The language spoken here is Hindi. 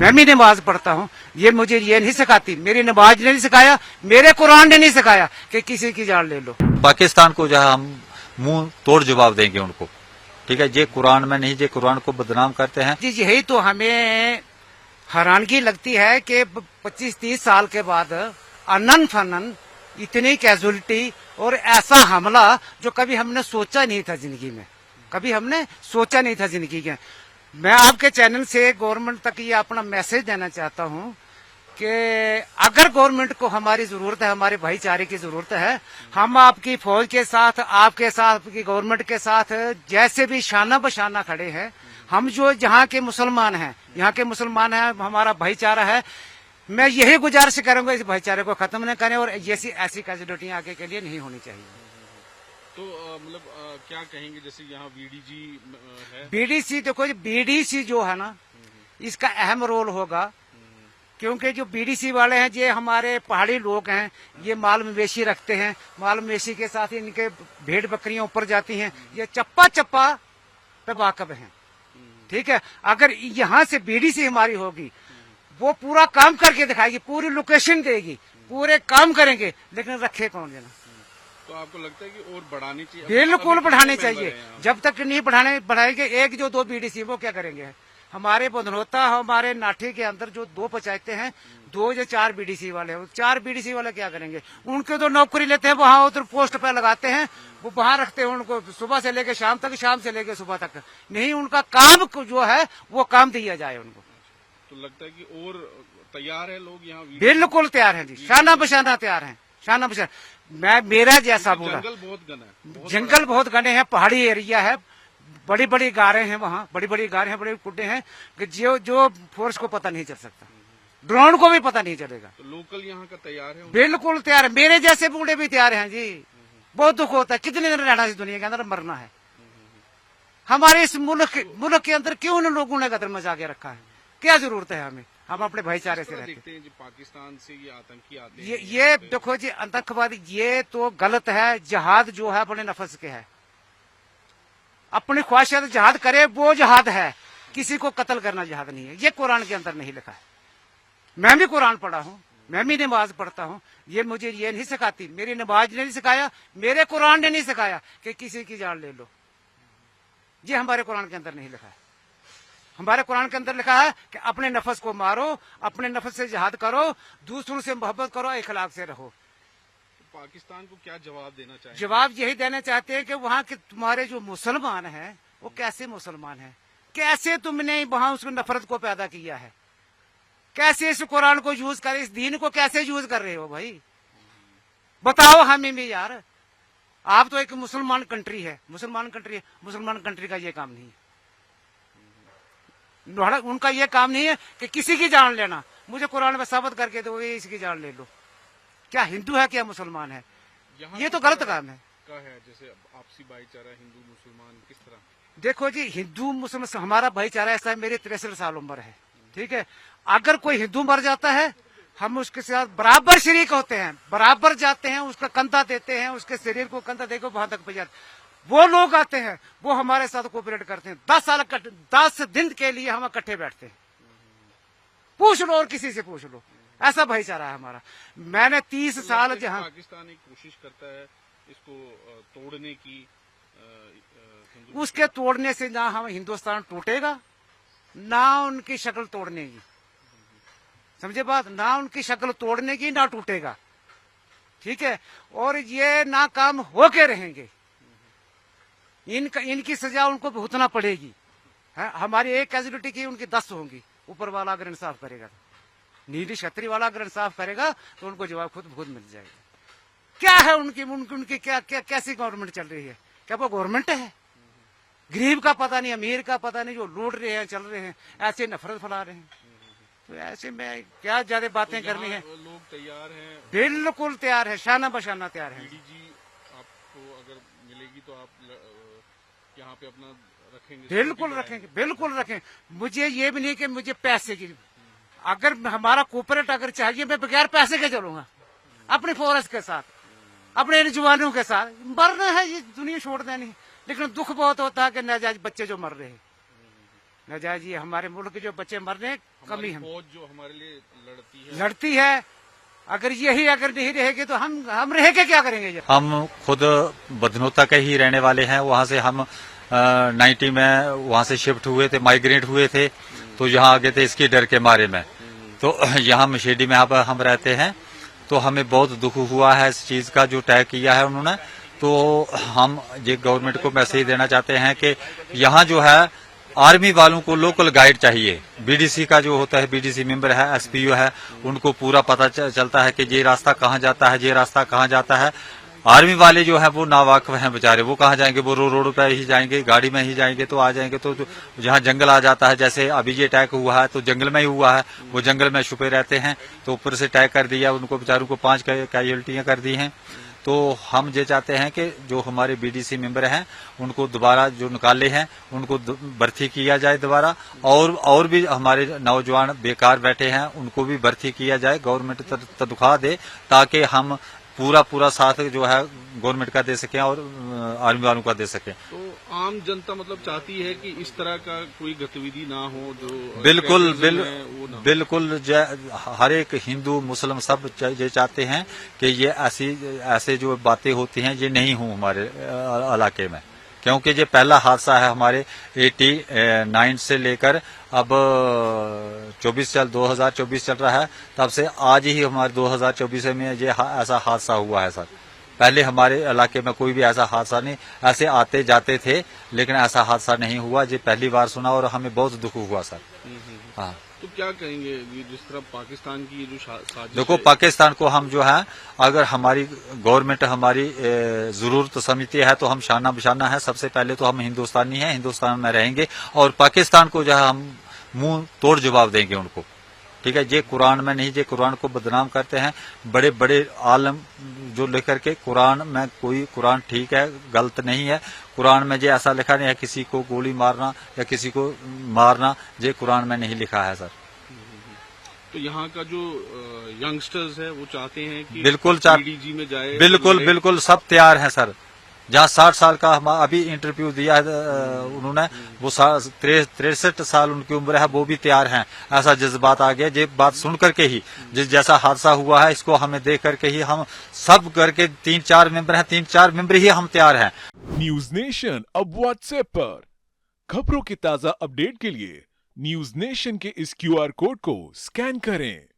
मैं भी नमाज पढ़ता हूँ, ये मुझे ये नहीं सिखाती, मेरी नमाज ने नहीं सिखाया, मेरे कुरान ने नहीं सिखाया कि किसी की जान ले लो। पाकिस्तान को जो है हम मुंह तोड़ जवाब देंगे उनको, ठीक है। ये कुरान में नहीं, ये कुरान को बदनाम करते हैं। जी यही तो हमें हैरानगी लगती है कि 25-30 साल के बाद अनन फनन इतनी कैजुअलिटी और ऐसा हमला जो कभी हमने सोचा नहीं था जिंदगी में, कभी हमने सोचा नहीं था जिंदगी में। मैं आपके चैनल से गवर्नमेंट तक ये अपना मैसेज देना चाहता हूँ कि अगर गवर्नमेंट को हमारी जरूरत है, हमारे भाईचारे की जरूरत है, हम आपकी फौज के साथ, आपके साथ, आपकी गवर्नमेंट के साथ जैसे भी शाना बशाना खड़े हैं। हम जो जहाँ के मुसलमान हैं, यहाँ के मुसलमान हैं, हमारा भाईचारा है। मैं यही गुजारिश करूंगा, इस भाईचारे को खत्म न करें और ऐसी कैजुअलिटियां आगे के लिए नहीं होनी चाहिए। तो मतलब क्या कहेंगे, जैसे यहाँ बीडीजी है, बीडीसी देखो, बीडीसी जो है ना, इसका अहम रोल होगा, क्योंकि जो बीडीसी वाले हैं ये हमारे पहाड़ी लोग हैं, ये माल मवेशी रखते हैं, माल मवेशी के साथ ही इनके भेड़ बकरियां ऊपर जाती हैं, ये चप्पा चप्पा पे वाकफ हैं, ठीक है। अगर यहाँ से बीडीसी हमारी होगी, वो पूरा काम करके दिखाएगी, पूरी लोकेशन देगी, पूरे काम करेंगे, लेकिन रखे कौन देना। तो आपको लगता है कि और बढ़ानी चाहिए? बिल्कुल बढ़ाने चाहिए, जब तक नहीं बढ़ाएंगे, एक जो 2 बीडीसी वो क्या करेंगे। हमारे बधनोता, हमारे नाठी के अंदर जो 2 पंचायतें हैं, 2 या 4 बीडीसी वाले हैं, 4 बीडीसी वाले क्या करेंगे। उनके तो नौकरी लेते हैं, वहां उधर पोस्ट पे लगाते हैं, वो वहां रखते हैं उनको सुबह से लेकर शाम तक, शाम से लेकर सुबह तक। नहीं, उनका काम जो है वो काम दिया जाए उनको। तो लगता है कि और तैयार है लोग यहाँ? बिल्कुल तैयार हैं जी, शाना बशाना तैयार हैं, शाना बशाना। मेरा जैसा बोला, जंगल बहुत घना है, जंगल बहुत घने हैं, पहाड़ी एरिया है, बड़ी बड़ी गारें हैं वहाँ, बड़ी बड़ी गारें हैं, बड़े कुड्डे हैं कि जो फोर्स को पता नहीं चल सकता, ड्रोन को भी पता नहीं चलेगा। तो लोकल यहाँ का तैयार है? बिल्कुल तैयार है, मेरे जैसे बूढ़े भी तैयार हैं जी। बहुत दुख होता है, कितने दिन रहना इस दुनिया के अंदर, मरना है। हमारे इस मुल्क के अंदर क्यों उन लोगों ने कदर मचा के रखा है, क्या जरूरत है हमें। हम अपने भाईचारे से रहते हैं। पाकिस्तान से ये आतंकी आते हैं, ये देखो जी, आतंकवादी ये तो गलत है। जहाद जो है अपने नफ्स के है, अपनी ख्वाहिशात जहाद करे, वो जहाद है। किसी को कत्ल करना जहाद नहीं है, ये कुरान के अंदर नहीं लिखा है। मैं भी कुरान पढ़ा हूँ, मैं भी नमाज पढ़ता हूँ, ये मुझे ये नहीं सिखाती, मेरी नमाज ने नहीं सिखाया, मेरे कुरान ने नहीं सिखाया कि किसी की जान ले लो। ये हमारे कुरान के अंदर नहीं लिखा है। हमारे कुरान के अंदर लिखा है कि अपने नफ्स को मारो, अपने नफ्स से जिहाद करो, दूसरों से मोहब्बत करो, इखलाक से रहो। पाकिस्तान को क्या जवाब देना चाहिए? जवाब यही देना चाहते हैं कि वहाँ के तुम्हारे जो मुसलमान हैं वो कैसे मुसलमान हैं, कैसे तुमने वहाँ उस नफरत को पैदा किया है, कैसे इस कुरान को यूज कर, इस दीन को कैसे यूज कर रहे हो भाई, बताओ हमें भी यार। आप तो एक मुसलमान कंट्री है, मुसलमान कंट्री का ये काम नहीं है। उनका ये काम नहीं है कि किसी की जान लेना, मुझे कुरान में साबित करके दो ये इसकी जान ले लो। क्या हिंदू है, क्या मुसलमान है, ये तो गलत काम है। जैसे आपसी भाईचारा हिंदू मुसलमान किस तरह? देखो जी, हिंदू मुसलमान हमारा भाईचारा ऐसा है, मेरी 63 साल उम्र है, ठीक है। अगर कोई हिंदू मर जाता है, हम उसके साथ बराबर शरीक होते हैं, बराबर जाते हैं, उसका कंधा देते हैं, उसके शरीर को कंधा देकर वहां तक पहुंच जाते। वो लोग आते हैं, वो हमारे साथ कोऑपरेट करते हैं। 10 दिन के लिए हम इकट्ठे बैठते हैं। पूछ लो और किसी से पूछ लो, ऐसा भाईचारा है हमारा। मैंने 30 साल जहाँ पाकिस्तान एक कोशिश करता है इसको तोड़ने की, उसके तोड़ने से ना हम हिंदुस्तान टूटेगा, ना उनकी शक्ल तोड़ने की, समझे बात, ना उनकी शक्ल तोड़ने की, ना टूटेगा, ठीक है। और ये ना काम होके रहेंगे, इनकी सजा उनको भुगतना पड़ेगी। हमारी एक कैजुअलिटी की, उनकी 10 होंगी। ऊपर वाला अगर इंसाफ करेगा, नीली छतरी वाला अगर इंसाफ करेगा तो उनको जवाब खुद मिल जाएगा। क्या है उनकी क्या कैसी गवर्नमेंट चल रही है, क्या वो गवर्नमेंट है? गरीब का पता नहीं, अमीर का पता नहीं, जो लूट रहे हैं, चल रहे हैं, ऐसे नफरत फैला रहे हैं। तो ऐसे में क्या ज्यादा बातें करनी है। लोग तैयार हैं, बिल्कुल तैयार है, शाना बशाना तैयार है। बीडीजी आपको अगर मिलेगी तो आप यहाँ पे अपना रखेंगे? बिल्कुल रखेंगे, बिल्कुल रखेंगे। मुझे ये भी नहीं कि मुझे पैसे की, अगर हमारा कोऑपरेट अगर चाहिए, मैं बगैर पैसे के चलूंगा, अपनी फोर्स के साथ, अपने जवानों के साथ। मरना है, ये दुनिया छोड़ देनी है, लेकिन दुख बहुत होता है कि नाजायज बच्चे जो मर रहे हैं, नाजायज ये हमारे मुल्क के जो बच्चे मरने कमी हमारी हम फौज जो हमारे लिए लड़ती है, लड़ती है। अगर यही अगर नहीं रहेगी तो हम रह के क्या करेंगे जब? हम खुद बदनोता के ही रहने वाले हैं। वहां से हम 90 में वहां से शिफ्ट हुए थे, माइग्रेट हुए थे, तो यहाँ आ गए थे इसके डर के मारे में। तो यहाँ मशेडी में हम रहते हैं, तो हमें बहुत दुख हुआ है इस चीज का जो तय किया है उन्होंने। तो हम ये गवर्नमेंट को मैसेज देना चाहते हैं कि यहाँ जो है आर्मी वालों को लोकल गाइड चाहिए। बीडीसी का जो होता है, बीडीसी मेंबर है, एसपीओ है, उनको पूरा पता चलता है कि ये रास्ता कहाँ जाता है, ये रास्ता कहाँ जाता है। आर्मी वाले जो है वो नावाकिफ हैं बेचारे, वो कहाँ जाएंगे, वो रोड पे ही जाएंगे, गाड़ी में ही जाएंगे, तो आ जाएंगे। तो जहाँ जंगल आ जाता है, जैसे अभी ये अटैक हुआ है तो जंगल में ही हुआ है, वो जंगल में छुपे रहते हैं, तो ऊपर से अटैक कर दिया उनको, बेचारों को 5 कैजुअल्टियां कर दी हैं। तो हम ये चाहते हैं कि जो हमारे बीडीसी मेंबर हैं उनको दोबारा जो निकाले हैं उनको भर्ती किया जाए दोबारा, और भी हमारे नौजवान बेकार बैठे हैं उनको भी भर्ती किया जाए, गवर्नमेंट तनख्वाह दे, ताकि हम पूरा साथ जो है गवर्नमेंट का दे सकें और आर्मी वालों का दे सकें। तो आम जनता मतलब चाहती है कि इस तरह का कोई गतिविधि ना हो जो बिल्कुल टेररिज्म है, वो ना हो। बिल्कुल हर एक हिंदू मुस्लिम सब ये चाहते हैं कि ये ऐसे जो बातें होती हैं ये नहीं हो हमारे इलाके में, क्योंकि ये पहला हादसा है हमारे 89 से लेकर अब 2024 चल रहा है, तब से आज ही हमारे 2024 में ये ऐसा हादसा हुआ है सर। पहले हमारे इलाके में कोई भी ऐसा हादसा नहीं, ऐसे आते जाते थे लेकिन ऐसा हादसा नहीं हुआ। ये पहली बार सुना और हमें बहुत दुख हुआ सर। हाँ, तो क्या कहेंगे ये जिस तरह पाकिस्तान की ये जो साजिश देखो है, पाकिस्तान को हम जो है, अगर हमारी गवर्नमेंट हमारी जरूरत समझती है तो हम शाना बशाना है। सबसे पहले तो हम हिंदुस्तानी हैं, हिंदुस्तान में रहेंगे, और पाकिस्तान को जो है हम मुंह तोड़ जवाब देंगे उनको। ठीक है, ये कुरान में नहीं, ये कुरान को बदनाम करते हैं बड़े बड़े आलम जो लेकर के। कुरान में कोई, कुरान ठीक है, गलत नहीं है। कुरान में ये ऐसा लिखा नहीं है किसी को गोली मारना या किसी को मारना, ये कुरान में नहीं लिखा है सर। तो यहाँ का जो यंगस्टर्स है वो चाहते हैं कि बिल्कुल बीडीजी में जाए, बिल्कुल सब तैयार हैं सर। जहाँ 60 साल का हम अभी इंटरव्यू दिया है उन्होंने, वो 63 साल उनकी उम्र है, वो भी तैयार हैं। ऐसा जज्बात आ गया, ये बात सुन करके ही, जैसा हादसा हुआ है इसको हमें देख करके ही हम सब करके 3-4 मेंबर हैं, 3-4 मेंबर ही हम तैयार हैं। न्यूज नेशन अब व्हाट्सएप पर खबरों के ताजा अपडेट के लिए न्यूज नेशन के इस QR कोड को स्कैन करें।